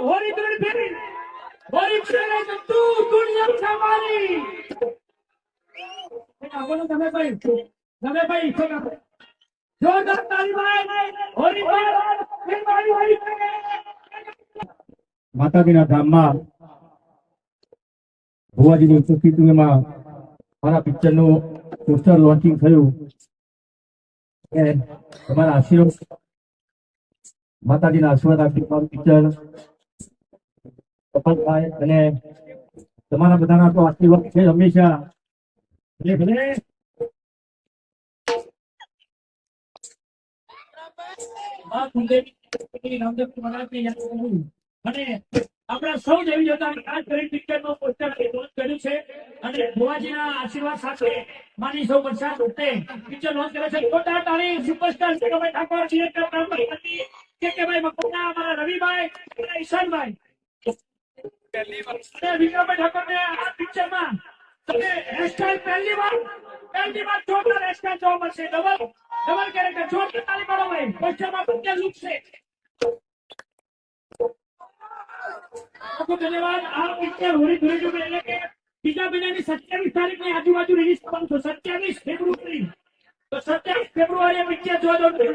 હોરી દોડી ફેરી હોરી ફેરે તો તું દુનિયા સામારી આપણને તમે ભાઈ જોરદાર તાળી ભાઈ હોરી ભાઈ માતાજીના ધામમાં ભુવાજીની ઉપસ્થિતિમાં મારા પિક્ચરનું પોસ્ટર લોન્ચિંગ થયું. તમારા આશીર્વાદ માતાજીના આશીર્વાદ આપી મારું પિક્ચર સફળ થાય અને તમારા બધાના તો આશીર્વાદ છે હંમેશા. ભલે અને આપણા સૌ જેવી જોતા ખાસ કરી પિક્ચરનું પોસ્ટર લોન્ચ કર્યું છે અને ભુવાજીના આશીર્વાદ સાથે માની સૌ વર્ષા વખતે પિક્ચર લોન્ચ કરે છે. જોરદાર તાળી સુપરસ્ટાર શેખભાઈ ઠાકોર ડિરેક્ટર બ્રહ્મપતિ કે ભાઈ મકુના અમારા રવિભાઈ અને ઈશાનભાઈ અને વિક્રમભાઈ ઠાકોરને આ પિક્ચરમાં તમે હેરસ્ટાઈલ પહેલી વાર જોરદાર હેરસ્ટાઈલ જોવા મળશે. ડબલ કેરેક્ટર જોરદાર તાળી પાડો ભાઈ. પોસ્ટરમાં પંજા લુક છે. ધન્યવાદ. આ પિક્ચર હોળી ધૂળેટી એટલે કે બીજા મહિનાની 27 તારીખની આજુબાજુ રિલીઝ થવાનું છે. 27 ફેબ્રુઆરી તો 27 ફેબ્રુઆરી પિક્ચર જોવા દો.